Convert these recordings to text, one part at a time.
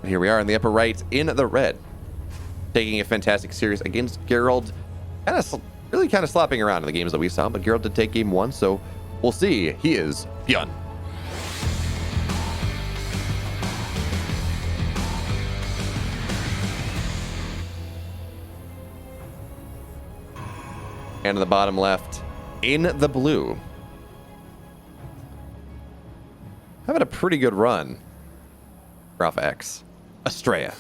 Here we are in the upper right in the red, taking a fantastic series against Gerald. Really kind of slapping around in the games that we saw, but Gerald did take game 1, so we'll see. He is Byun. And in the bottom left, in the blue, having a pretty good run. Alpha X, Astrea.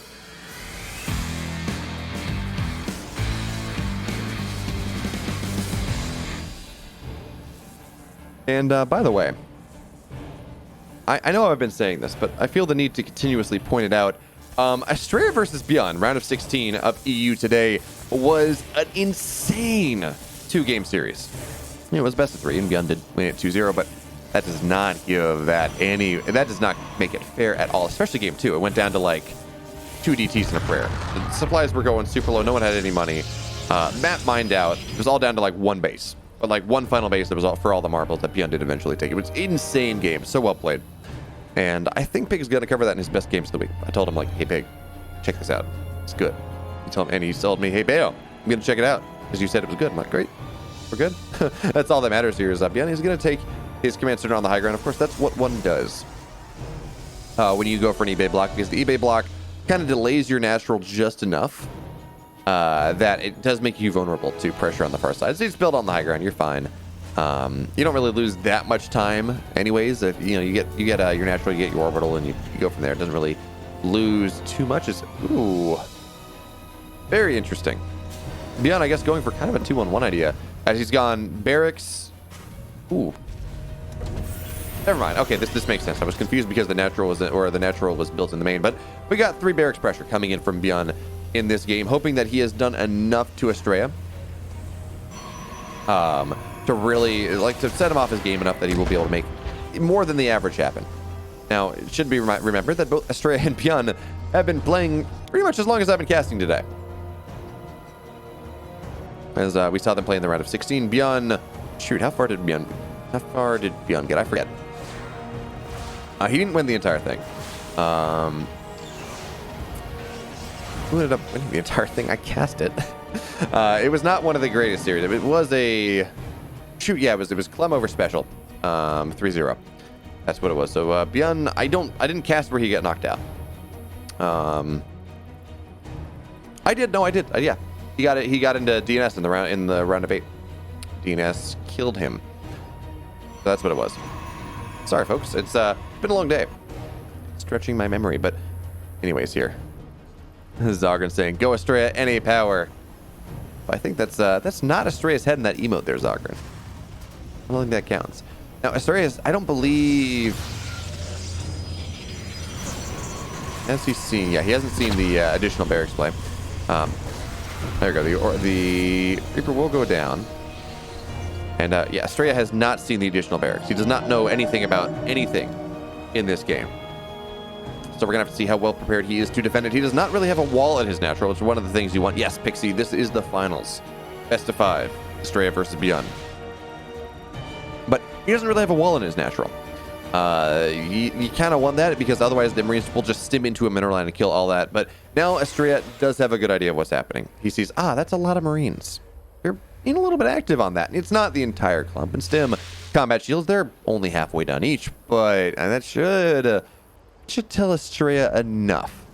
And by the way, I know I've been saying this, but I feel the need to continuously point it out. Astrea versus Byun, round of 16 of EU today, was an insane 2-game series. It was best of 3, and Byun did win it 2-0, but that does not give that does not make it fair at all, especially game 2. It went down to like 2 DTs and a prayer. The supplies were going super low. No one had any money. Map mined out. It was all down to like 1 base. But like 1 final base that was all for all the marbles that Byun did eventually take. It was an insane game. So well played. And I think Pig is going to cover that in his best games of the week. I told him, like, hey, Pig, check this out. It's good. And he told me, hey, Bayo, I'm going to check it out because you said it was good. I'm like, great. We're good. That's all that matters here is Byun is going to take his command center on the high ground. Of course, that's what one does when you go for an eBay block, because the eBay block kind of delays your natural just enough that it does make you vulnerable to pressure on the far side. So you just build on the high ground, you're fine. You don't really lose that much time, anyways. If you get your natural, you get your orbital, and you go from there. It doesn't really lose too much. Ooh, very interesting. Byun, I guess, going for kind of a 2-on-1 idea, as he's gone barracks. Ooh. Never mind. Okay, this makes sense. I was confused because the natural was built in the main, but we got 3 barracks pressure coming in from Byun in this game, hoping that he has done enough to Astrea to really to set him off his game enough that he will be able to make more than the average happen. Now, it should be remembered that both Astrea and Byun have been playing pretty much as long as I've been casting today. As we saw them play in the round of 16, Byun. Shoot, how far did Byun get? I forget. He didn't win the entire thing. Who ended up winning the entire thing? I cast it. It was not one of the greatest series. It was a shoot. Yeah, it was Clem over special. 3-0. That's what it was. So Byun, I didn't cast where he got knocked out. I did. No, I did. Yeah, he got it. He got into DNS in the round of 8. DNS killed him. So that's what it was. Sorry, folks. It's been a long day. Stretching my memory, but anyways, here. Zogun saying, "Go Astrea, NA power." I think that's not Astrea's head in that emote there, Zogun. I don't think that counts. Now, Astrea's, I don't believe. Has he seen? Yeah, he hasn't seen the additional barracks play. There we go. The Reaper will go down. And yeah, Astrea has not seen the additional barracks. He does not know anything about anything in this game. So we're going to have to see how well prepared he is to defend it. He does not really have a wall in his natural, which is one of the things you want. Yes, Pixie, this is the finals. Best of 5. Astrea versus Byun. But he doesn't really have a wall in his natural. You kind of want that because otherwise the Marines will just stim into a mineral line and kill all that. But now Astrea does have a good idea of what's happening. He sees, that's a lot of Marines. They're being a little bit active on that. It's not the entire clump. And stim combat shields, they're only halfway done each. But that should tell Astrea enough.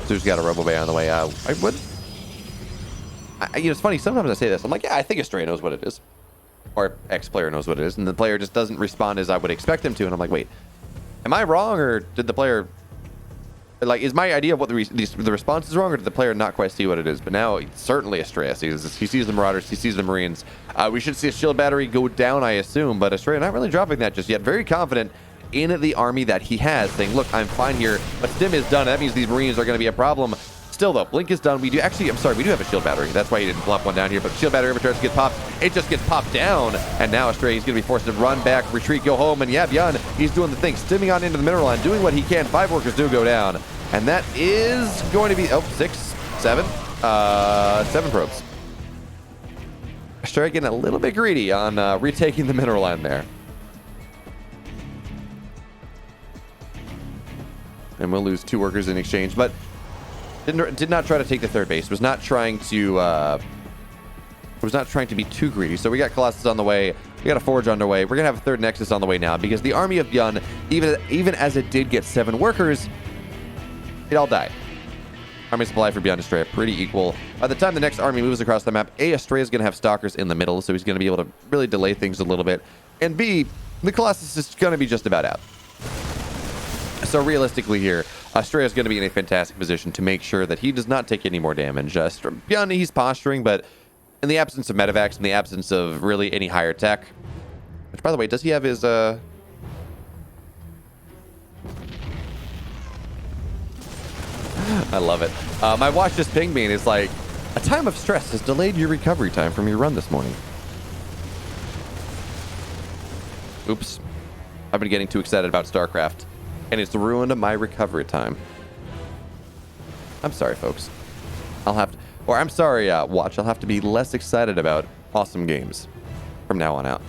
So he's got a Robo Bay on the way out. It's funny, sometimes I say this. I'm like, yeah, I think Astrea knows what it is. Or X player knows what it is. And the player just doesn't respond as I would expect him to. And I'm like, wait, am I wrong? Or did the player... is my idea of what the response is wrong? Or did the player not quite see what it is? But now, certainly Astrea sees this. He sees the Marauders. He sees the Marines. We should see a shield battery go down, I assume. But Astrea not really dropping that just yet. Very confident in the army that he has, saying, look, I'm fine here, but stim is done. That means these Marines are going to be a problem. Still, though, blink is done. We do have a shield battery. That's why he didn't plop one down here, but shield battery every turn gets popped. It just gets popped down, and now Astrea is going to be forced to run back, retreat, go home, and yeah, Byun, he's doing the thing, stimming on into the mineral line, doing what he can. 5 workers do go down, and that is going to be, 6, 7, 7 probes. Astrea getting a little bit greedy on retaking the mineral line there. and we'll lose 2 workers in exchange. But did not try to take the third base. Was not trying to be too greedy. So we got Colossus on the way. We got a Forge underway. We're gonna have a third Nexus on the way now because the army of Byun, even as it did get 7 workers, it all died. Army supply for Byun Astrea pretty equal. By the time the next army moves across the map, A, Astrea is going to have Stalkers in the middle, so he's going to be able to really delay things a little bit. And B, the Colossus is going to be just about out. So realistically here, Astrea is going to be in a fantastic position to make sure that he does not take any more damage. Byun, he's posturing, but in the absence of medevacs, in the absence of really any higher tech, which, by the way, does he have his... I love it. My watch just pinged me and it's like, a time of stress has delayed your recovery time from your run this morning. Oops. I've been getting too excited about StarCraft, and it's ruined my recovery time. I'm sorry, folks. I'm sorry, watch. I'll have to be less excited about awesome games from now on out.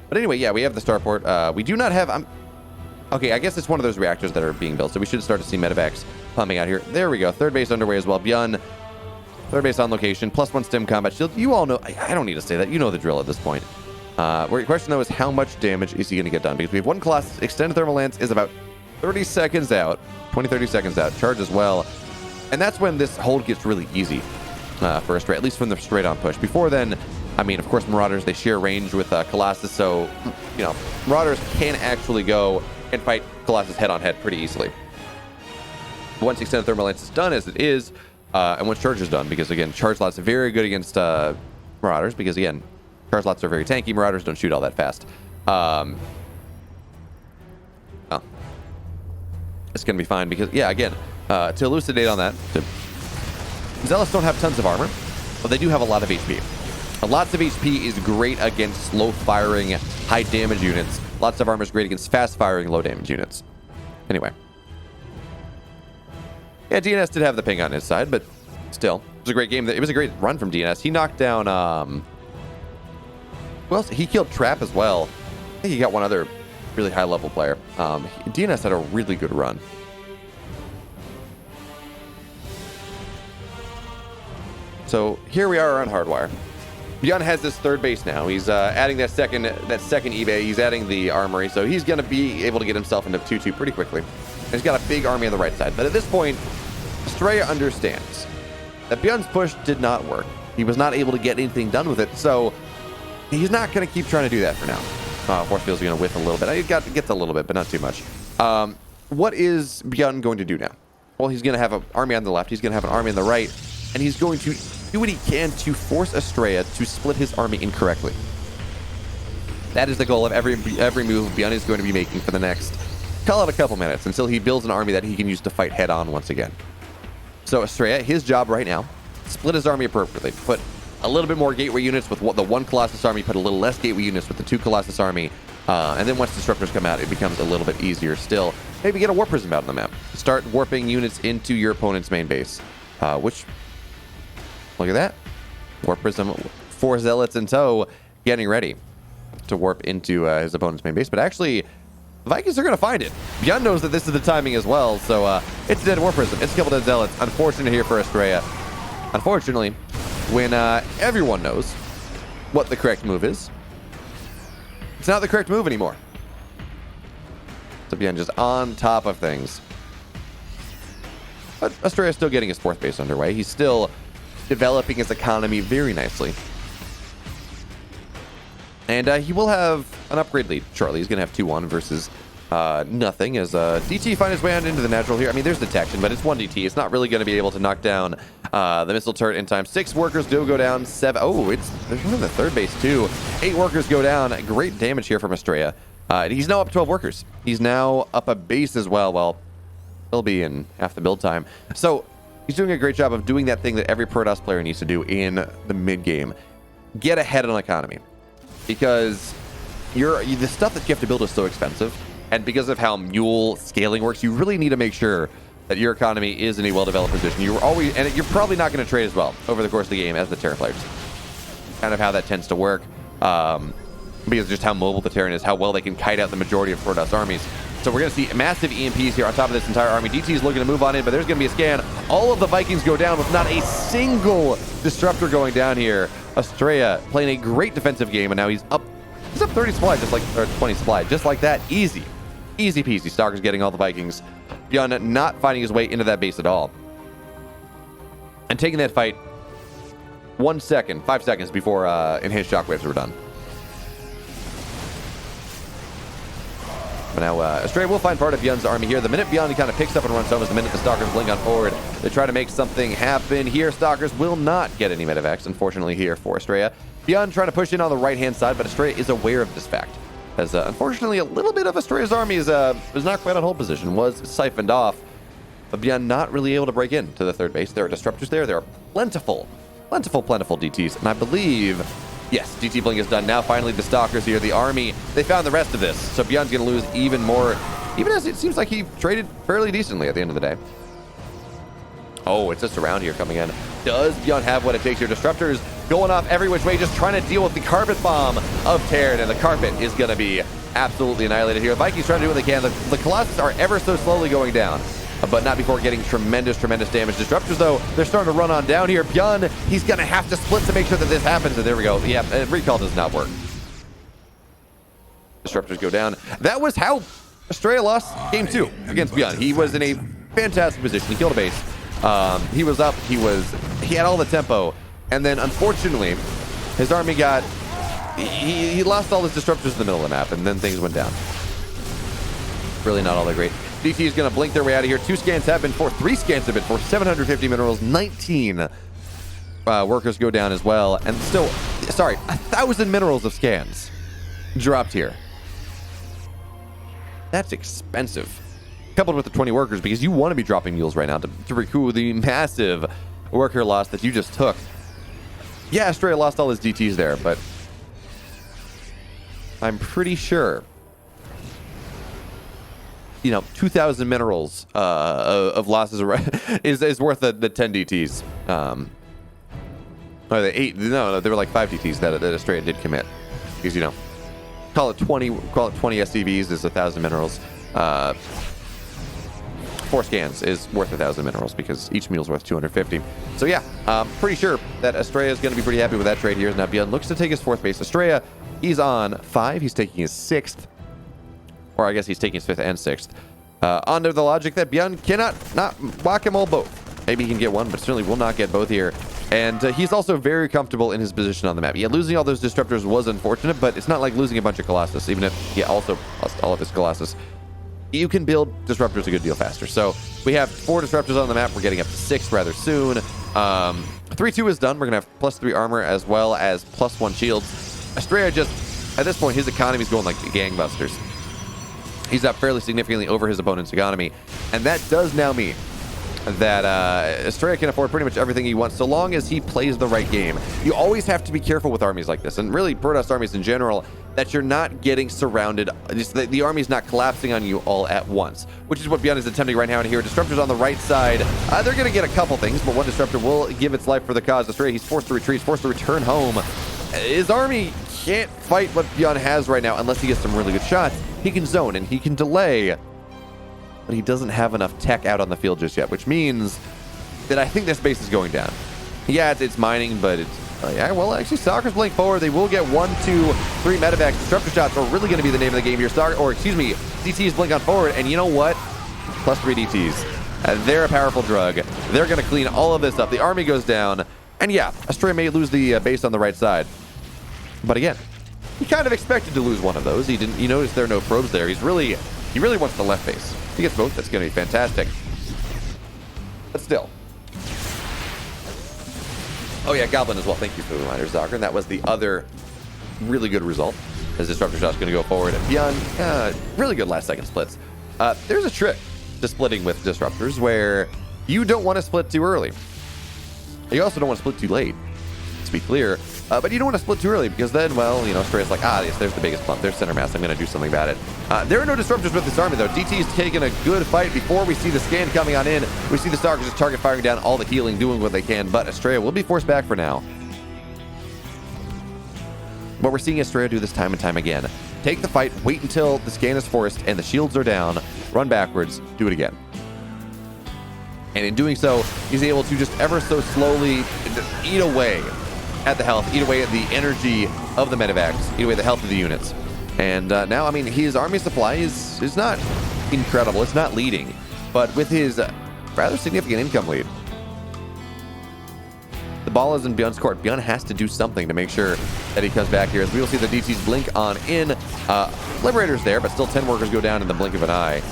But anyway, yeah, we have the starport. We do not have... Okay, I guess it's one of those reactors that are being built, so we should start to see medevacs pumping out here. There we go. Third base underway as well. Byun, third base on location, +1 stim combat shield. You all know... I don't need to say that. You know the drill at this point. The question, though, is how much damage is he going to get done? Because we have 1 Colossus. Extended Thermal Lance is about 30 seconds out. 20-30 seconds out. Charge as well. And that's when this hold gets really easy for Astrea, at least from the straight-on push. Before then, I mean, of course, Marauders, they share range with Colossus, so, you know, Marauders can actually go and fight Colossus head-on-head pretty easily. Once Extended Thermal Lance is done, as it is, and once Charge is done, because, again, Charge Lots are very good against Marauders, because, again, Charge Lots are very tanky. Marauders don't shoot all that fast. It's going to be fine, because, yeah, again, to elucidate on that, Zealots don't have tons of armor, but they do have a lot of HP. Lots of HP is great against slow-firing, high-damage units. Lots of armor is great against fast-firing, low-damage units. Anyway. Yeah, DNS did have the ping on his side, but still. It was a great game. It was a great run from DNS. He knocked down... Well, he killed Trap as well. I think he got one other really high-level player. DNS had a really good run. So here we are on Hardwire. Byun has this third base now. He's adding that second eBay. He's adding the armory, so he's going to be able to get himself into 2-2 pretty quickly. And he's got a big army on the right side. But at this point, Astrea understands that Byun's push did not work. He was not able to get anything done with it, so he's not going to keep trying to do that for now. Force Field's going to whiff a little bit. It gets a little bit, but not too much. What is Byun going to do now? Well, he's going to have an army on the left. He's going to have an army on the right. And he's going to do what he can to force Astrea to split his army incorrectly. That is the goal of every move Byun is going to be making for the next, call it a couple minutes, until he builds an army that he can use to fight head-on once again. So Astrea, his job right now, split his army appropriately. Put a little bit more gateway units with the 1 Colossus army, put a little less gateway units with the 2 Colossus army, and then once Disruptors come out, it becomes a little bit easier still. Maybe get a Warp Prism out on the map. Start warping units into your opponent's main base, which... Look at that. Warp Prism, 4 Zealots in tow, getting ready to warp into his opponent's main base. But actually, the Vikings are going to find it. Byun knows that this is the timing as well, so it's a dead Warp Prism. It's a couple dead Zealots. Unfortunate here for Astrea. Unfortunately, when everyone knows what the correct move is, it's not the correct move anymore. So Byun just on top of things. But Astrea is still getting his 4th base underway. He's still developing his economy very nicely. And he will have an upgrade lead shortly. He's going to have 2-1 versus nothing as DT find his way on into the natural here. I mean, there's detection, but it's 1 DT. It's not really going to be able to knock down the missile turret in time. 6 workers do go down. 7. Oh, there's one in the third base too. 8 workers go down. Great damage here from Astrea. He's now up 12 workers. He's now up a base as well. Well, he'll be in half the build time. So he's doing a great job of doing that thing that every Protoss player needs to do in the mid game. Get ahead on economy. Because the stuff that you have to build is so expensive, and because of how mule scaling works, you really need to make sure that your economy is in a well-developed position. You're probably not going to trade as well over the course of the game as the Terran players. Kind of how that tends to work, because just how mobile the Terran is, how well they can kite out the majority of Protoss armies. So we're going to see massive EMPs here on top of this entire army. DT is looking to move on in, but there's going to be a scan. All of the Vikings go down with not a single disruptor going down here. Astrea playing a great defensive game, and now he's up 30 supply, just like, or 20 supply, just like that. Easy peasy. Stalker's getting all the Vikings. Byun not finding his way into that base at all. And taking that fight 5 seconds before enhanced shockwaves were done. But now Astrea will find part of Byun's army here. The minute Byun kind of picks up and runs home is the minute the Stalkers blink on forward. They try to make something happen here. Stalkers will not get any medevacs, unfortunately, here for Astrea. Byun trying to push in on the right-hand side, but Astrea is aware of this fact. As unfortunately, a little bit of Astrea's army is not quite on hold position, was siphoned off. But Byun not really able to break into the third base. There are disruptors there. There are plentiful DTs. And I believe, yes, DT blink is done. Now finally the Stalkers here, the army, they found the rest of this. So Byun's going to lose even more, even as it seems like he traded fairly decently at the end of the day. Oh, it's just around here coming in. Does Byun have what it takes here? Disruptors going off every which way, just trying to deal with the carpet bomb of Terran, and the carpet is going to be absolutely annihilated here. Vikings trying to do what they can. The Colossus are ever so slowly going down, but not before getting tremendous damage. Disruptors, though, they're starting to run on down here. Byun, he's going to have to split to make sure that this happens, and there we go. Yeah, recall does not work. Disruptors go down. That was how Astrea lost game 2 against Byun. He was in a fantastic position. He killed a base. He was up. He had all the tempo, and then unfortunately, his army got. He lost all his disruptors in the middle of the map, and then things went down. Really not all that great. DT is going to blink their way out of here. 2 scans have been for, 3 scans have been for, 750 minerals, 19 workers go down as well, and still, sorry, 1,000 minerals of scans dropped here. That's expensive. Coupled with the 20 workers, because you want to be dropping mules right now to recoup the massive worker loss that you just took. Yeah, Astrea lost all his DTs there, but I'm pretty sure, 2,000 minerals of losses is worth the 10 DTs. Or the 8? No, there were like 5 DTs that Astrea did commit, because call it 20 SCVs is 1,000 minerals. 4 scans is worth 1,000 minerals because each mule's worth 250. So yeah, pretty sure that Astrea is going to be pretty happy with that trade here. Now Byun looks to take his 4th base. Astrea, he's on 5. He's taking his 6th. Or I guess he's taking his 5th and 6th. Under the logic that Byun cannot not whack him all both. Maybe he can get one, but certainly will not get both here. And he's also very comfortable in his position on the map. Yeah, losing all those disruptors was unfortunate, but it's not like losing a bunch of Colossus, even if he also lost all of his Colossus. You can build disruptors a good deal faster. So we have 4 disruptors on the map. We're getting up to 6 rather soon. 3-2 is done. We're going to have +3 armor as well as +1 shields. Astrea just, at this point, his economy is going like gangbusters. He's up fairly significantly over his opponent's economy. And that does now mean that Astrea can afford pretty much everything he wants so long as he plays the right game. You always have to be careful with armies like this, and really Protoss armies in general, that you're not getting surrounded, just the army's not collapsing on you all at once, which is what Byun is attempting right now. And here, disruptors on the right side, they're going to get a couple things, but one disruptor will give its life for the cause. Astrea, he's forced to retreat, forced to return home. His army can't fight what Byun has right now unless he gets some really good shots. He can zone and he can delay, but he doesn't have enough tech out on the field just yet, which means that I think this base is going down. Yeah, it's mining, but it's yeah, well, actually, Stalkers blink forward. They will get 1, 2, 3 medevacs. Disruptor shots are really going to be the name of the game here. DTs blink on forward, and you know what? +3 DTs. They're a powerful drug. They're going to clean all of this up. The army goes down, and yeah, Astrea may lose the base on the right side. But again, he kind of expected to lose one of those. He didn't. You notice there are no probes there. He really wants the left base. If he gets both, that's going to be fantastic. But still. Oh yeah, Goblin as well. Thank you for the reminder, Zocker. And that was the other really good result. As Disruptor Shot's going to go forward. And Byun, really good last second splits. There's a trick to splitting with Disruptors where you don't want to split too early. You also don't want to split too late, to be clear. But you don't want to split too early because then, well, Astrea's like, yes, there's the biggest bump. There's center mass. I'm going to do something about it. There are no disruptors with this army, though. DT's taking a good fight before we see the scan coming on in. We see the Stalkers just target firing down all the healing, doing what they can, but Astrea will be forced back for now. But we're seeing Astrea do this time and time again. take the fight, wait until the scan is forced and the shields are down, run backwards, do it again. And in doing so, he's able to just ever so slowly eat away at the health, eat away at the energy of the medevacs, eat away the health of the units. And now, I mean, his army supply is not incredible. It's not leading, but with his rather significant income lead, the ball is in Byun's court. Byun has to do something to make sure that he comes back here. As we will see the DTs blink on in. Liberator's there, but still 10 workers go down in the blink of an eye.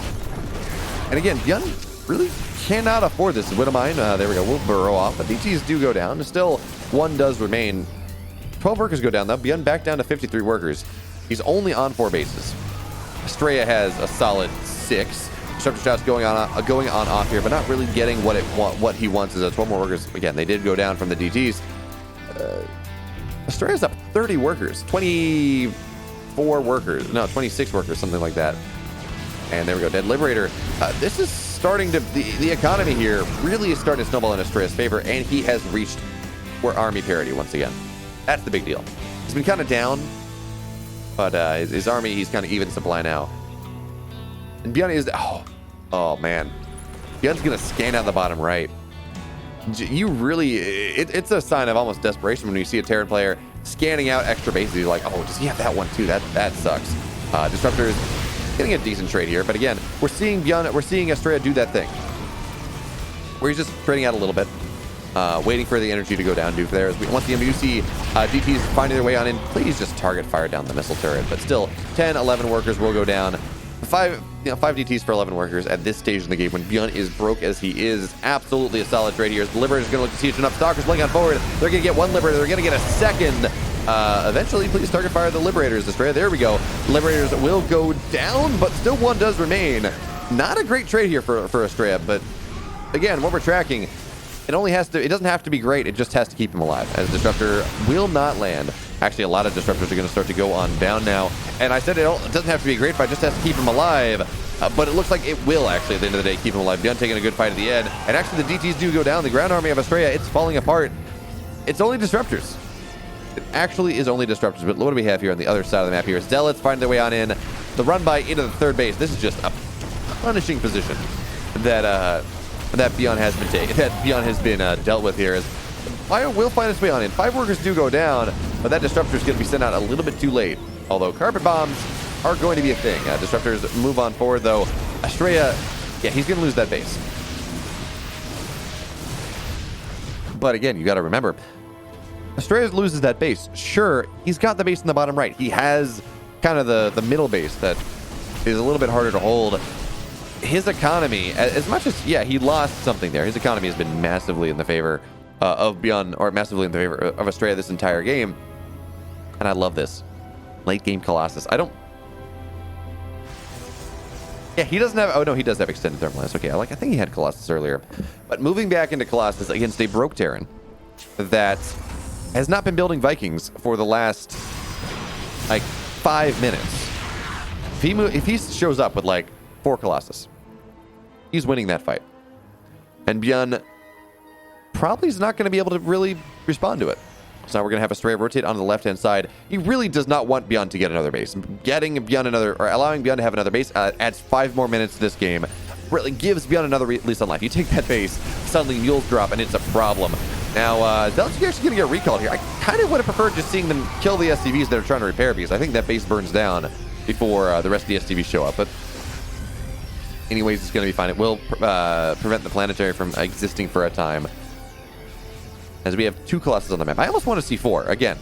And again, Byun really cannot afford this. Widowmine, there we go, we'll burrow off. But DTs do go down. Still, one does remain. 12 workers go down, though. Byun back down to 53 workers. He's only on 4 bases. Astrea has a solid 6. Disruptor shots going on off here, but not really getting what he wants. Is 12 more workers. Again, they did go down from the DTs. Astrea's up 30 workers, 24 workers, no, 26 workers, something like that. And there we go, Dead Liberator. This is starting to, the economy here really is starting to snowball in Astrea's favor, and he has reached army parity once again. That's the big deal. He's been kind of down, but his army, he's kind of even supply now. And Byun is, oh man. Byun's going to scan out the bottom right. You really, it's a sign of almost desperation when you see a Terran player scanning out extra bases. You're like, oh, does he have that one too? That sucks. Disruptor's getting a decent trade here, but again, we're seeing Astrea do that thing where he's just trading out a little bit, waiting for the energy to go down. Do there. Once the MUC DTs finding their way on in, please just target fire down the missile turret. But still, 10, 11 workers will go down. 5 DTs for 11 workers at this stage in the game when Byun is broke as he is. Absolutely a solid trade here. The Liberator's going to look to siege enough. Stalkers blink on forward. They're going to get one Liberator. They're going to get a second. Eventually, please target fire the Liberators. Astrea, there we go. Liberators will go down, but still one does remain. Not a great trade here for Astrea, but again, what we're tracking, it doesn't have to be great. It just has to keep him alive, as Disruptor will not land. Actually, a lot of Disruptors are going to start to go on down now. And I said it doesn't have to be a great fight, just has to keep him alive. But it looks like it will actually, at the end of the day, keep him alive. Byun taking a good fight at the end. And actually, the DTs do go down. The ground army of Astrea, it's falling apart. It's only Disruptors. It actually is only Disruptors. But what do we have here on the other side of the map here? Zealots find their way on in. The run by into the third base. This is just a punishing position that Byun has been taken. That Byun has been dealt with here. As Fire will find its way on in. 5 workers do go down, but that Disruptor is going to be sent out a little bit too late. Although carpet bombs are going to be a thing. Disruptors move on forward, though. Astrea, yeah, he's going to lose that base. But again, you got to remember, Astrea loses that base. Sure, he's got the base in the bottom right. He has kind of the middle base that is a little bit harder to hold. His economy, as much as, yeah, he lost something there, his economy has been massively in the favor of Byun, or massively in the favor of Astrea this entire game. And I love this. Late game Colossus. Yeah, he doesn't have, oh no, he does have extended thermalize. Okay, I think he had Colossus earlier. But moving back into Colossus against a broke Terran that has not been building Vikings for the last, 5 minutes. If he shows up with, 4 Colossus, he's winning that fight. And Byun probably is not going to be able to really respond to it. So now we're going to have Astrea rotate onto the left-hand side. He really does not want Byun to get another base. Getting Byun another, or allowing Byun to have another base adds 5 more minutes to this game. Really gives Byun another lease on life. You take that base, suddenly mules drop, and it's a problem. Now, Zealot's actually going to get recalled here. I kind of would have preferred just seeing them kill the SCVs that are trying to repair, because I think that base burns down before the rest of the SCVs show up. But anyways, it's going to be fine. It will prevent the planetary from existing for a time, as we have 2 Colossus on the map. I almost want to see 4. Again,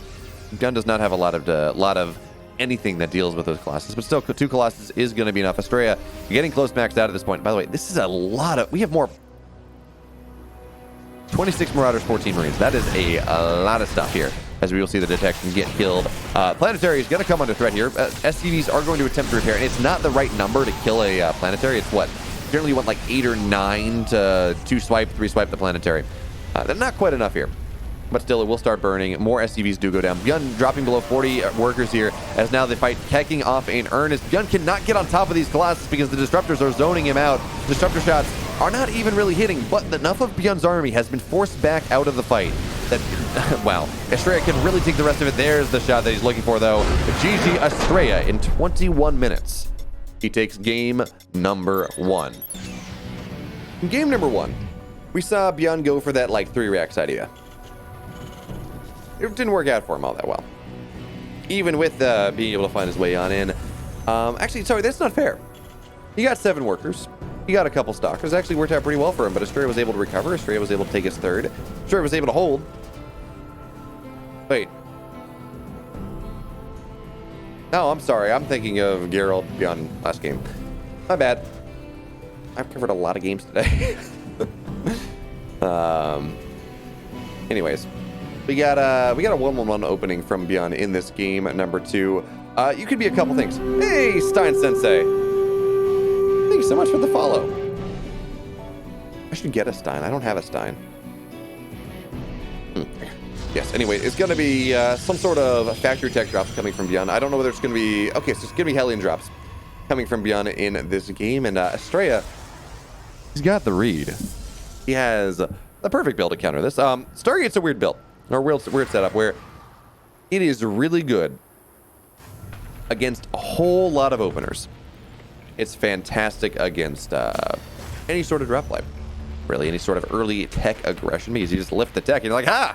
Byun does not have a lot of anything that deals with those Colossus, but still 2 Colossus is going to be enough. Astrea getting close maxed out at this point. By the way, this is a lot of, we have more, 26 Marauders, 14 Marines. That is a lot of stuff here, as we will see the detection get killed. Planetary is going to come under threat here. SCVs are going to attempt to repair, and it's not the right number to kill a planetary. It's what? Generally you want 8 or 9 to 2 swipe, 3 swipe the planetary. Not quite enough here, but still it will start burning. More SCVs do go down. Byun dropping below 40 workers here, as now the fight kicking off in earnest. Byun cannot get on top of these Colossus because the Disruptors are zoning him out. Disruptor shots are not even really hitting, but enough of Byun's army has been forced back out of the fight that, wow, Astrea can really take the rest of it. There's the shot that he's looking for, though. GG Astrea in 21 minutes. He takes game number 1. In game number 1, we saw Byun go for that, like, 3 reacts idea. It didn't work out for him all that well. Even with being able to find his way on in. Actually, sorry, that's not fair. He got 7 workers. He got a couple stalkers. It actually worked out pretty well for him, but Astrea was able to recover. Astrea was able to take his 3rd. Astrea was able to hold. Wait. No, I'm sorry. I'm thinking of Geralt Byun last game. My bad. I've covered a lot of games today. Anyways, we got a 1-1-1 opening from Byun in this game number 2. You could be a couple things. Hey, Stein Sensei. Thank you so much for the follow. I should get a Stein. I don't have a Stein. Yes, anyway, it's going to be some sort of factory tech drops coming from Byun. I don't know whether it's going to be... Okay, so it's going to be Hellion drops coming from Byun in this game. And Astrea, he's got the read. He has the perfect build to counter this. Stargate's a weird build, or weird setup, where it is really good against a whole lot of openers. It's fantastic against any sort of drop play. Really, any sort of early tech aggression, because you just lift the tech and you're like, ha!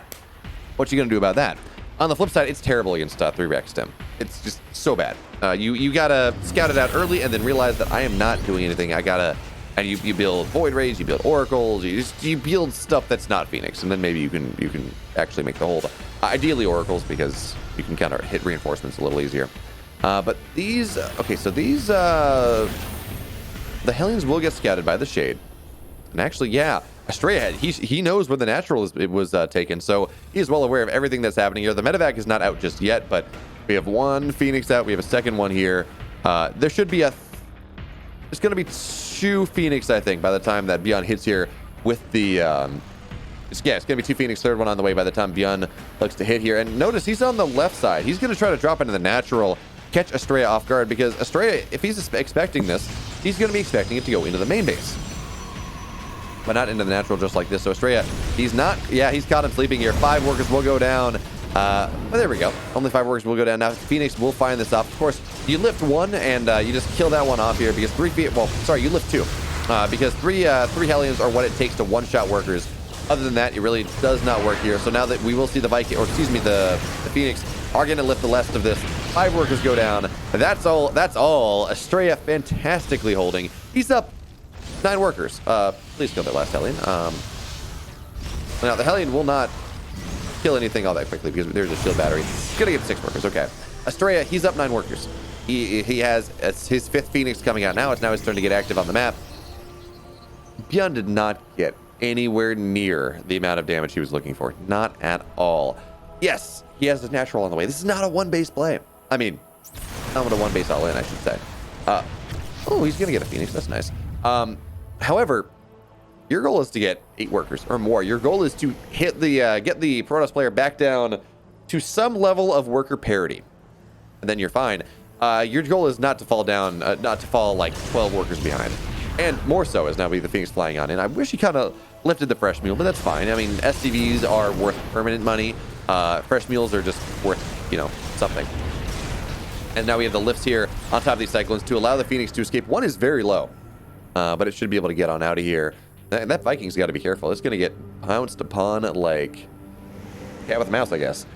What you gonna do about that? On the flip side, it's terrible against 3-rack stem. It's just so bad. You gotta scout it out early and then realize that I am not doing anything. And you build Void Rage, you build Oracles, you build stuff that's not Phoenix, and then maybe you can actually make the hold. Ideally Oracles, because you can kind of hit reinforcements a little easier. But these, okay, so these, the Hellions will get scouted by the Shade. And actually, yeah, Astrea, he knows where the natural was taken, so he's well aware of everything that's happening here. The medevac is not out just yet, but we have 1 Phoenix out. We have a 2nd one here. There should be there's going to be 2 Phoenix, I think, by the time that Byun hits here with the, it's going to be 2 Phoenix, 3rd one on the way by the time Byun looks to hit here. And notice he's on the left side. He's going to try to drop into the natural, catch Astrea off guard, because Astrea, if he's expecting this, he's going to be expecting it to go into the main base. But not into the natural just like this. So Astrea, he's not, yeah, he's caught him sleeping here. 5 workers will go down. Well, there we go. Only 5 workers will go down. Now Phoenix will find this off. Of course, you lift 1 and you just kill that one off here because 3 feet, well, sorry, you lift 2. Because 3 Hellions are what it takes to one-shot workers. Other than that, it really does not work here. So now that we will see the Viking, or excuse me, the Phoenix are going to lift the rest of this. 5 workers go down. That's all. Astrea fantastically holding. He's up 9 workers. Please kill that last Hellion. Now, the Hellion will not kill anything all that quickly because there's a shield battery. He's going to get 6 workers. Okay. Astrea, he's up 9 workers. He has his 5th Phoenix coming out now. It's now his turn to get active on the map. Byun did not get anywhere near the amount of damage he was looking for. Not at all. Yes, he has his natural on the way. This is not a 1-base play. I mean, not a 1-base all in, I should say. Oh, he's going to get a Phoenix. That's nice. However, your goal is to get 8 workers or more. Your goal is to hit the get the Protoss player back down to some level of worker parity, and then you're fine. Your goal is not to fall down, not to fall like 12 workers behind, and more so as now we have the Phoenix flying on in. I wish he kind of lifted the fresh mule, but that's fine. I mean, SCVs are worth permanent money. Fresh mules are just worth, you know, something. And now we have the lifts here on top of these cyclones to allow the Phoenix to escape. 1 is very low. But it should be able to get on out of here. That Viking's got to be careful. It's going to get pounced upon like cat with a mouse, I guess.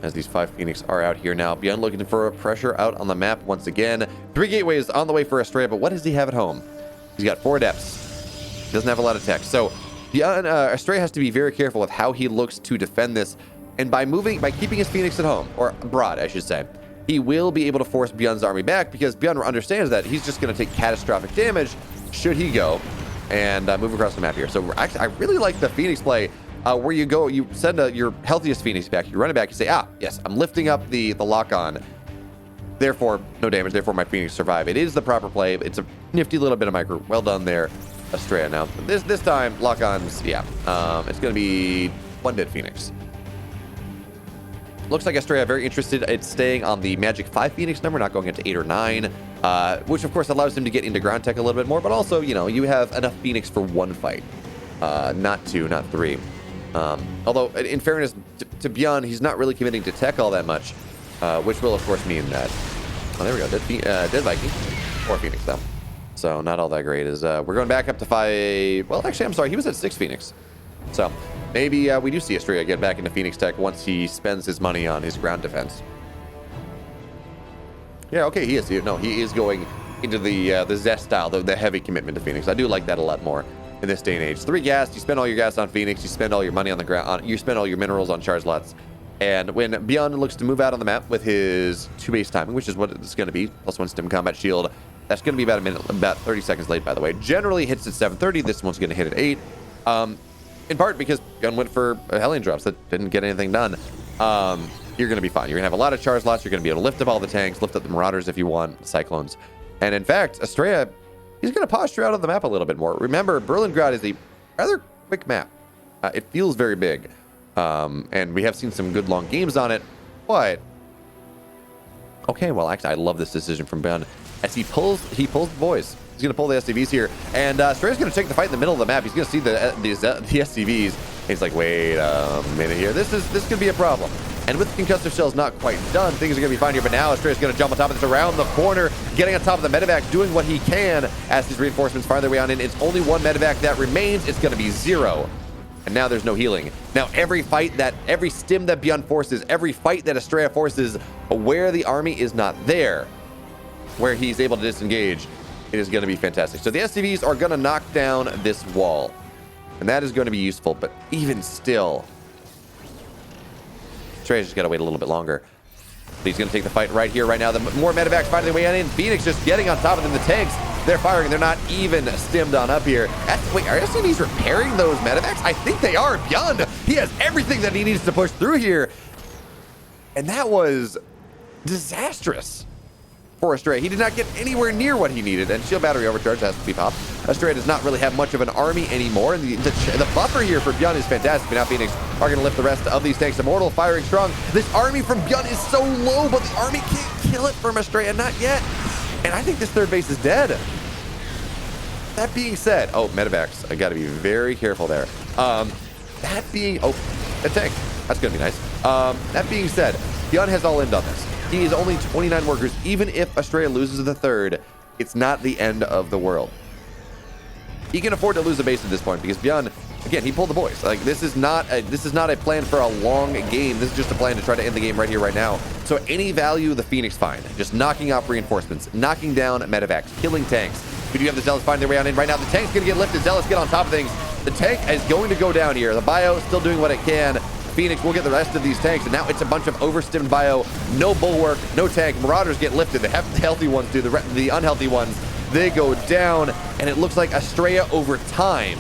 As these 5 Phoenix are out here now. Byun looking for a pressure out on the map once again. 3 gateways on the way for Astrea, but what does he have at home? He's got 4 adepts. He doesn't have a lot of tech. So Byun, Astrea has to be very careful with how he looks to defend this. And by keeping his Phoenix at home, or abroad, I should say, he will be able to force Byun's army back because Byun understands that he's just going to take catastrophic damage should he go and move across the map here. So actually, I really like the Phoenix play where you go, you send your healthiest Phoenix back, you run it back, you say, yes, I'm lifting up the lock-on. Therefore, no damage. Therefore, my Phoenix survive. It is the proper play. It's a nifty little bit of micro. Well done there, Astrea. Now, this time, lock-ons, yeah. It's going to be 1 dead Phoenix. Looks like Astrea very interested in staying on the Magic 5 Phoenix number, not going into 8 or 9, which of course allows him to get into ground tech a little bit more, but also, you know, you have enough Phoenix for 1 fight, not 2, not 3. Although, in fairness to Byun, he's not really committing to tech all that much, which will, of course, mean that... Oh, there we go. Dead Viking. Or Phoenix, though. So, not all that great. We're going back up to 5... Well, actually, I'm sorry. He was at 6 Phoenix. So, maybe we do see Astrea get back into Phoenix tech once he spends his money on his ground defense. Yeah, okay, he is. No, he is going into the Zest style, the heavy commitment to Phoenix. I do like that a lot more in this day and age. 3 gas, you spend all your gas on Phoenix, you spend all your money on the ground, you spend all your minerals on charge lots. And when Byun looks to move out on the map with his 2 base timing, which is what it's going to be, +1 stim combat shield, that's going to be about a minute, about 30 seconds late, by the way. Generally hits at 7:30. This one's going to hit at 8. In part because Byun went for Hellion drops that didn't get anything done. You're going to be fine. You're going to have a lot of charge lots. You're going to be able to lift up all the tanks, lift up the Marauders if you want, Cyclones. And in fact, Astrea, he's going to posture out of the map a little bit more. Remember, Berlingrad is a rather quick map. It feels very big. And we have seen some good long games on it, but... Okay, well, actually, I love this decision from Byun. As he pulls the boys. He's going to pull the SCVs here. And Astrea's going to take the fight in the middle of the map. He's going to see the SCVs. He's like, wait a minute here. This could be a problem. And with concussive shells not quite done, things are going to be fine here. But now Astrea's going to jump on top of this around the corner, getting on top of the medevac, doing what he can as these reinforcements find their way on in. It's only 1 medevac that remains. It's going to be 0. And now there's no healing. Now every stim that Byun forces, every fight that Astrea forces, where the army is not there, where he's able to disengage, it is going to be fantastic. So the SCVs are going to knock down this wall. And that is going to be useful. But even still, Astrea's just got to wait a little bit longer. But he's going to take the fight right here, right now. The more medevacs finding their way in. Phoenix just getting on top of them. The tanks, they're firing. They're not even stimmed on up here. Wait, are SCVs repairing those medevacs? I think they are. Byun, he has everything that he needs to push through here. And that was disastrous for Astrea. He did not get anywhere near what he needed, and shield battery overcharge has to be popped. Astrea does not really have much of an army anymore, and the buffer here for Byun is fantastic. But now Phoenix are going to lift the rest of these tanks. Immortal firing strong. This army from Byun is so low, but the army can't kill it from Astrea, not yet. And I think this 3rd base is dead. That being said, oh, medevacs, I got to be very careful there. A tank. That's going to be nice. That being said, Byun has all in on this. He is only 29 workers. Even if Astrea loses the 3rd, it's not the end of the world. He can afford to lose a base at this point because Byun, again, he pulled the boys. Like this is not a plan for a long game. This is just a plan to try to end the game right here, right now. So any value the Phoenix find, just knocking out reinforcements, knocking down medevacs, killing tanks. We do have the Zealots find their way on in right now. The tank's gonna get lifted. Zealots get on top of things. The tank is going to go down here. The bio still doing what it can. Phoenix will get the rest of these tanks, and now it's a bunch of overstimmed bio, no bulwark, no tank. Marauders get lifted. The healthy ones do. The unhealthy ones, they go down, and it looks like Astrea over time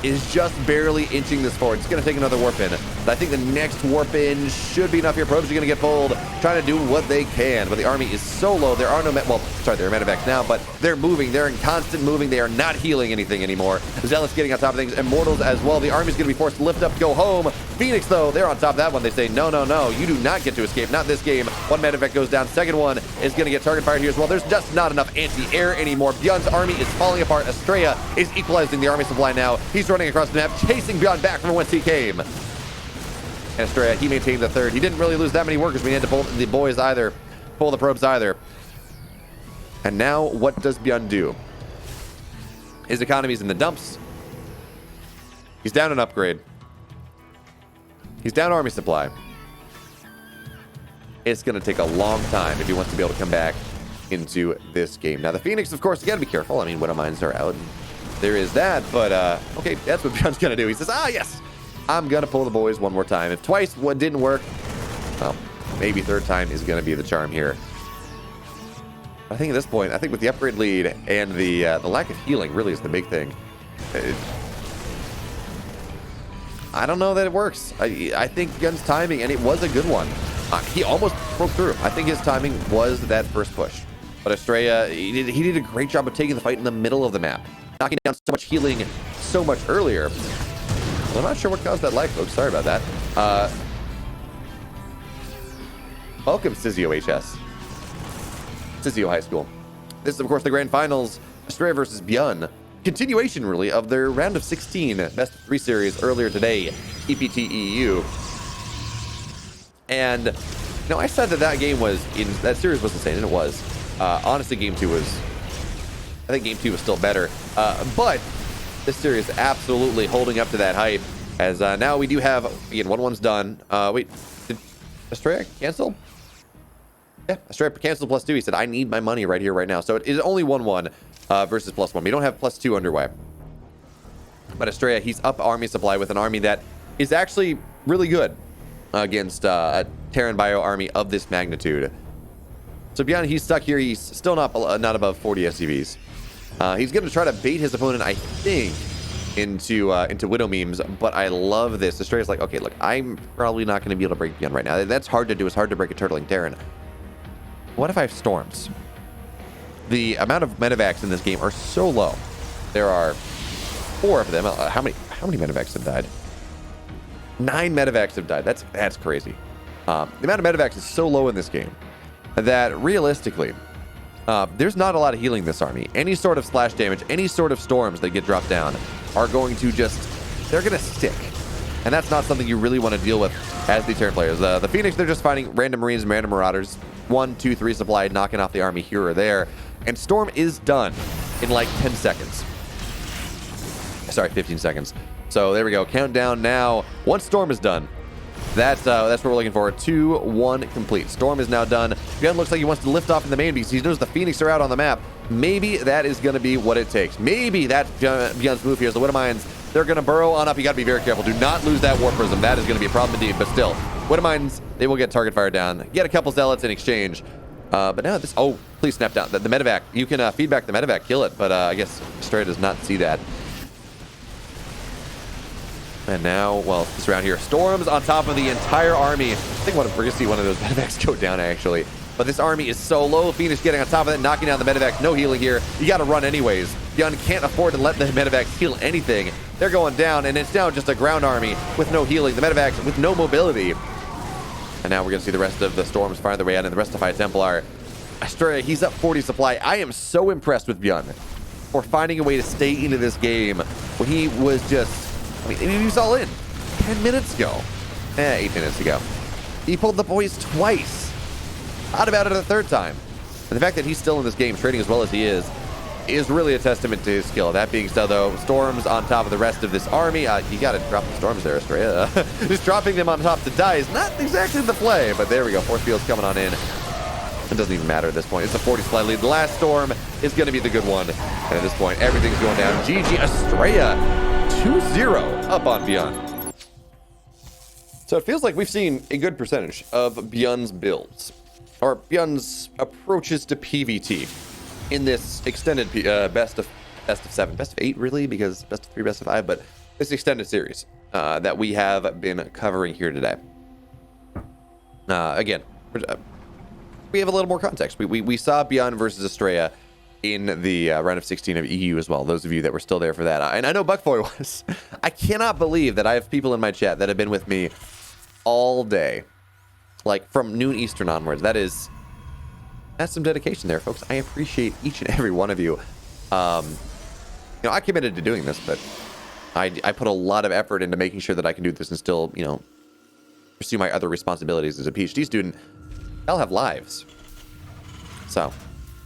is just barely inching this forward. It's going to take another warp in, but I think the next warp in should be enough here. Probes are going to get pulled, trying to do what they can, but the army is so low. There are no there are medevacs now, but they're moving. They're in constant moving. They are not healing anything anymore. Zealots getting on top of things. Immortals as well. The army's going to be forced to lift up, go home. Phoenix, though, they're on top of that one. They say, no, you do not get to escape. Not this game. 1 medevac goes down. Second one is going to get target fired here as well. There's just not enough anti-air anymore. Byun's army is falling apart. Astrea is equalizing the army supply now. He's running across the map, chasing Byun back from whence he came. And Astrea, he maintained the 3rd. He didn't really lose that many workers. We had to pull the boys either, pull the probes either. And now, what does Byun do? His economy's in the dumps. He's down an upgrade. He's down army supply. It's going to take a long time if he wants to be able to come back into this game. Now, the Phoenix, of course, you got to be careful. I mean, Widow Mines are out. There is that, but okay, that's what Byun's going to do. He says, yes, I'm going to pull the boys one more time. If twice what didn't work, well, maybe 3rd time is going to be the charm here. I think at this point, I think with the upgrade lead and the lack of healing really is the big thing. I don't know that it works. I think Byun's timing, and it was a good one. He almost broke through. I think his timing was that first push. But Astrea, he did a great job of taking the fight in the middle of the map, knocking down so much healing so much earlier. Well, I'm not sure what caused that lag, folks. Sorry about that. Welcome, Sizio HS. Sizio High School. This is, of course, the grand finals. Astrea versus Byun. continuation, really, of their round of 16 best of 3 series earlier today, EPT EU. And I said that that series was insane, and it was. Honestly, game 2 was, I think game 2 was still better. But this series absolutely holding up to that hype, as now we do have, again, 1-1's done. Wait, did Astrea cancel? Yeah, Astrea canceled +2. He said, I need my money right here, right now. So it is only 1-1 versus +1. We don't have +2 underway. But Astrea, he's up army supply with an army that is actually really good against a Terran Bio army of this magnitude. So Byun, he's stuck here. He's still not above 40 SCVs. He's going to try to bait his opponent, I think, into Widow memes, but I love this. Astrea's like, okay, look, I'm probably not going to be able to break Byun right now. That's hard to do. It's hard to break a turtling Terran. What if I have storms? The amount of medevacs in this game are so low. There are 4 of them. How many medevacs have died? 9 medevacs have died. That's crazy. The amount of medevacs is so low in this game that realistically, there's not a lot of healing in this army. Any sort of splash damage, any sort of storms that get dropped down are going to they're going to stick. And that's not something you really want to deal with as the Terran players. The Phoenix, they're just finding random Marines and random Marauders. 1, 2, 3 supply, knocking off the army here or there. And Storm is done in like 10 seconds. Sorry, 15 seconds. So there we go. Countdown now. Once Storm is done, that's what we're looking for. 2-1 complete. Storm is now done. Byun looks like he wants to lift off in the main because he knows the Phoenix are out on the map. Maybe that is going to be what it takes. Maybe that's Byun's move here. As the Widowmines, they're going to burrow on up. You got to be very careful. Do not lose that War Prism. That is going to be a problem indeed. But still, Widowmines, they will get target fire down. Get a couple Zealots in exchange. But now this... Oh, please snap down. The medevac. You can feedback the medevac. Kill it. But I guess Astrea does not see that. And now, well, this round here, Storms on top of the entire army. I think we're going to see one of those medevacs go down, actually. But this army is so low. Phoenix getting on top of it, knocking down the medevacs. No healing here. You got to run anyways. Byun can't afford to let the medevacs heal anything. They're going down, and it's now just a ground army with no healing. The medevacs with no mobility. And now we're going to see the rest of the Storms find their way out, and the rest of High Templar. Astrea, he's up 40 supply. I am so impressed with Byun for finding a way to stay into this game when he was just... I mean, he was all in 10 minutes ago. 8 minutes ago. He pulled the boys twice. Thought about it a third time. And the fact that he's still in this game, trading as well as he is really a testament to his skill. That being said, though, Storms on top of the rest of this army. You got to drop the Storms there, Astrea. Just dropping them on top to die is not exactly the play. But there we go. Force field's coming on in. It doesn't even matter at this point. It's a 40 supply lead. The last Storm is going to be the good one. And at this point, everything's going down. GG Astrea. 2-0 up on Byun. So it feels like we've seen a good percentage of Byun's builds, or Byun's approaches to PvT in this extended best of 7, best of 8 really, because best of 3, best of 5, but this extended series that we have been covering here today. Again, we have a little more context. We saw Byun versus Astrea in the round of 16 of EU as well, those of you that were still there for that. And I know Buckboy was. I cannot believe that I have people in my chat that have been with me all day, like from noon Eastern onwards. That's some dedication there, folks. I appreciate each and every one of you. I committed to doing this, but I put a lot of effort into making sure that I can do this and still, pursue my other responsibilities as a PhD student. I'll have lives. So...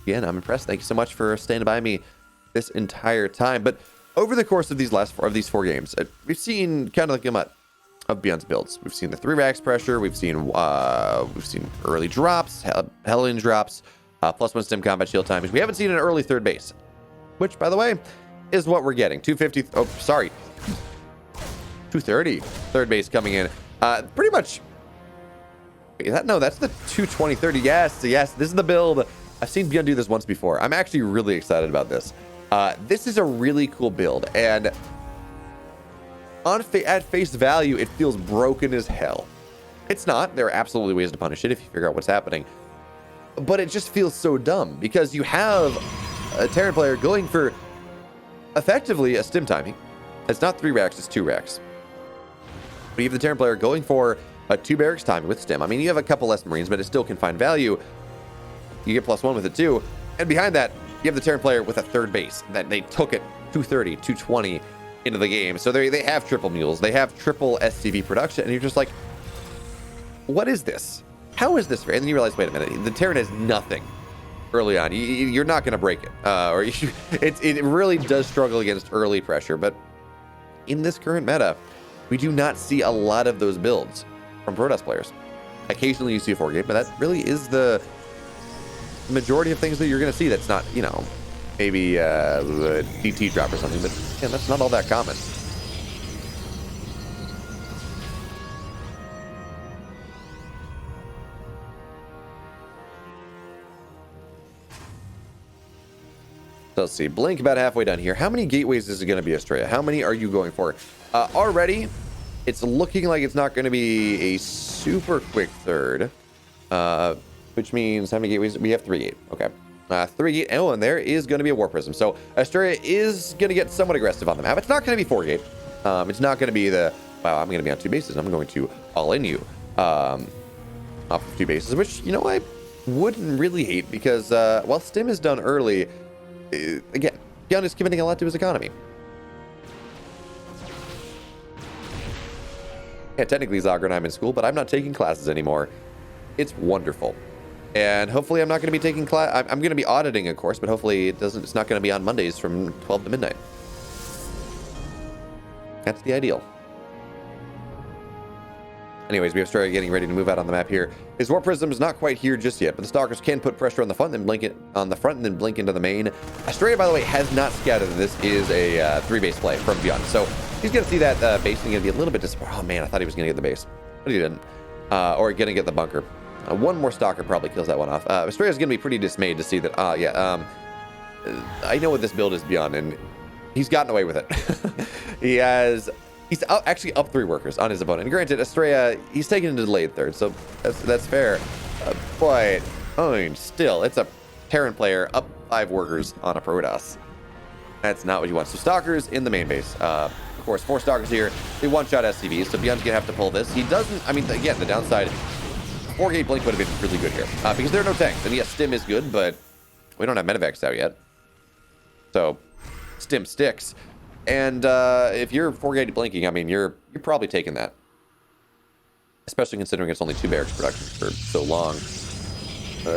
Again, I'm impressed. Thank you so much for standing by me this entire time. But over the course of these these 4 games, we've seen kind of the gamut of Byun's builds. We've seen the 3 racks pressure. We've seen early drops, Helen drops, +1 stim combat shield timings. We haven't seen an early third base, which, by the way, is what we're getting. 250. Oh, sorry, 230 third base coming in. Pretty much. That's the 220 30. Yes. This is the build. I've seen Byun do this once before. I'm actually really excited about this. This is a really cool build, and at face value, it feels broken as hell. It's not. There are absolutely ways to punish it if you figure out what's happening. But it just feels so dumb, because you have a Terran player going for, effectively, a stim timing. It's not 3 racks, it's 2 racks. But you have the Terran player going for a 2 barracks timing with stim. I mean, you have a couple less Marines, but it still can find value. You get +1 with it too. And behind that, you have the Terran player with a third base that they took it 230, 220 into the game. So they have triple mules. They have triple SCV production. And you're just like, what is this? How is this fair? And then you realize, wait a minute, the Terran has nothing early on. You're not going to break it. It really does struggle against early pressure. But in this current meta, we do not see a lot of those builds from Protoss players. Occasionally you see a 4-gate, but that really is the majority of things that you're going to see. That's not, you know, maybe a DT drop or something, but yeah, that's not all that common. So let's see, Blink about halfway done here. How many gateways is it going to be, Astrea? How many are you going for? Already, it's looking like it's not going to be a super quick third, which means how many gateways? We have 3 gate. Okay. 3 gate. Oh, and there is going to be a War Prism. So Astrea is going to get somewhat aggressive on the map. It's not going to be 4 gate. It's not going to be the, wow, I'm going to be on 2 bases. I'm going to all in you off of 2 bases, which, you know, I wouldn't really hate because while Stim is done early, again, Byun is committing a lot to his economy. Yeah, technically Zagra and I'm in school, but I'm not taking classes anymore. It's wonderful. And hopefully I'm not going to be taking class. I'm going to be auditing a course, but hopefully it's not going to be on Mondays from 12 to midnight. That's the ideal. Anyways, we have Astrea getting ready to move out on the map here. His War Prism is not quite here just yet, but the Stalkers can put pressure on the front, then blink it on the front, and then blink into the main. Astrea, by the way, has not scouted that this is a 3-base play from Byun. So he's going to see that base and going to be a little bit disappointed. Oh man, I thought he was going to get the base, but he didn't. Or going to get the bunker. One more Stalker probably kills that one off. Astrea is going to be pretty dismayed to see that, I know what this build is, Byun, and he's gotten away with it. He's actually up 3 workers on his opponent. And granted, Astrea, he's taken into delayed third, so that's fair. But, I mean, still, it's a Terran player up 5 workers on a Protoss. That's not what you want. So Stalkers in the main base. Of course, 4 Stalkers here. They one-shot SCVs, so Byun's going to have to pull this. He doesn't, I mean, again, the downside, 4-gate blink would have been really good here. Because there are no tanks. And yes, Stim is good, but we don't have Medivacs out yet. So, Stim sticks. And if you're 4-gate blinking, I mean, you're probably taking that. Especially considering it's only 2 barracks production for so long.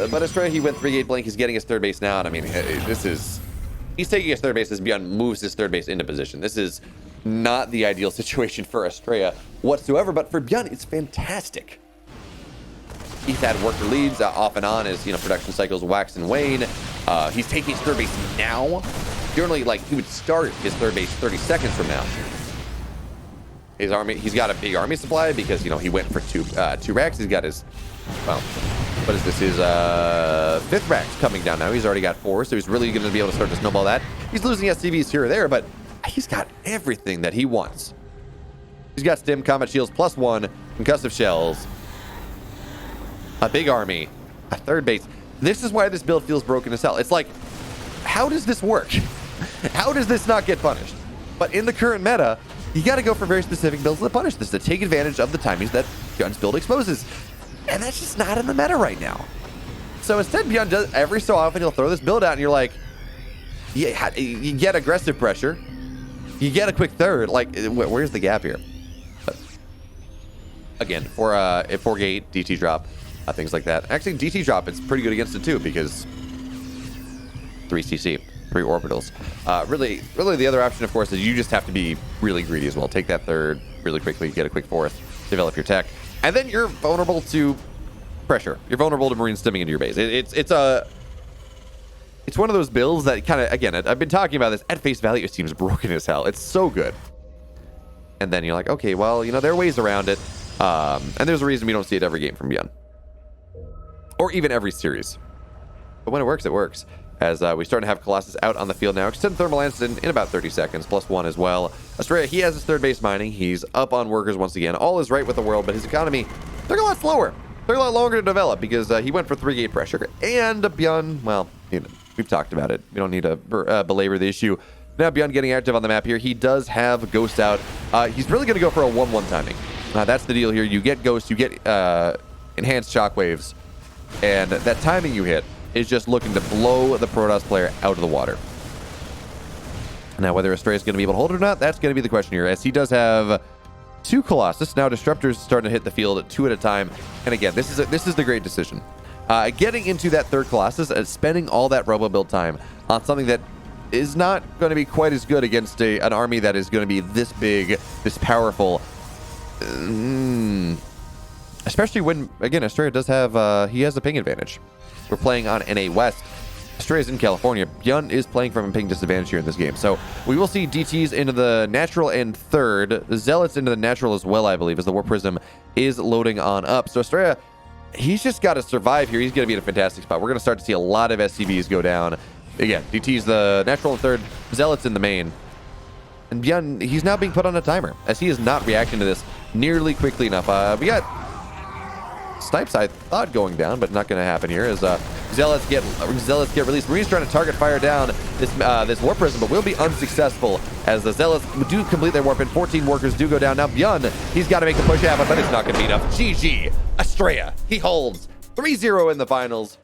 But Astrea, he went 3-gate blink. He's getting his 3rd base now. And I mean, he's taking his 3rd base as Byun moves his 3rd base into position. This is not the ideal situation for Astrea whatsoever. But for Byun, it's fantastic. He's had worker leads off and on as, you know, production cycles wax and wane. He's taking his 3rd base now. Generally, like, he would start his 3rd base 30 seconds from now. His army, he's got a big army supply because, you know, he went for two racks. He's got his, well, what is this? His 5th rack's coming down now. He's already got 4, so he's really going to be able to start to snowball that. He's losing SCVs here or there, but he's got everything that he wants. He's got Stim, Combat Shields, +1, concussive shells, a big army, a 3rd base. This is why this build feels broken as hell. It's like, how does this work? How does this not get punished? But in the current meta, you got to go for very specific builds to punish this, to take advantage of the timings that Byun's build exposes. And that's just not in the meta right now. So instead, Byun does, every so often, he'll throw this build out, and you're like, yeah, you get aggressive pressure. You get a quick 3rd. Like, where's the gap here? But again, for a 4-gate DT drop, things like that. Actually, DT drop, it's pretty good against it too, because 3 CC, 3 orbitals. Really, the other option, of course, is you just have to be really greedy as well. Take that 3rd really quickly, get a quick 4th, develop your tech, and then you're vulnerable to pressure. You're vulnerable to Marine stimming into your base. It's one of those builds that kind of, again, I've been talking about this, at face value, it seems broken as hell. It's so good. And then you're like, okay, well, you know, there are ways around it. And there's a reason we don't see it every game from Byun. Or even every series. But when it works, it works. As we start to have Colossus out on the field now. Extend Thermal Lance in about 30 seconds, +1 as well. Astrea, he has his 3rd base mining. He's up on workers once again. All is right with the world, but his economy, they're a lot slower. They're a lot longer to develop because he went for 3-gate pressure. And Byun, well, you know, we've talked about it. We don't need to belabor the issue. Now Byun getting active on the map here. He does have Ghost out. He's really going to go for a 1-1 timing. That's the deal here. You get Ghost, you get enhanced shockwaves, and that timing you hit is just looking to blow the Protoss player out of the water. Now, whether Astrea is going to be able to hold it or not, that's going to be the question here, as he does have 2 Colossus. Now, Disruptors starting to hit the field 2 at a time. And again, this is the great decision. Getting into that 3rd Colossus and spending all that robo build time on something that is not going to be quite as good against an army that is going to be this big, this powerful. Especially when, again, Astrea does have, he has a ping advantage. We're playing on NA West. Astrea is in California. Byun is playing from a ping disadvantage here in this game. So we will see DTs into the natural and 3rd. The Zealots into the natural as well, I believe, as the War Prism is loading on up. So Astrea, he's just got to survive here. He's going to be in a fantastic spot. We're going to start to see a lot of SCVs go down. Again, DT's the natural and 3rd. Zealots in the main. And Byun, he's now being put on a timer, as he is not reacting to this nearly quickly enough. We got Snipes, I thought, going down, but not going to happen here, as Zealots get released. Marine's trying to target fire down this War Prism, but will be unsuccessful, as the Zealots do complete their warp, and 14 workers do go down. Now Byun, he's got to make the push happen, but it's not going to be enough. GG, Astrea, he holds 3-0 in the finals.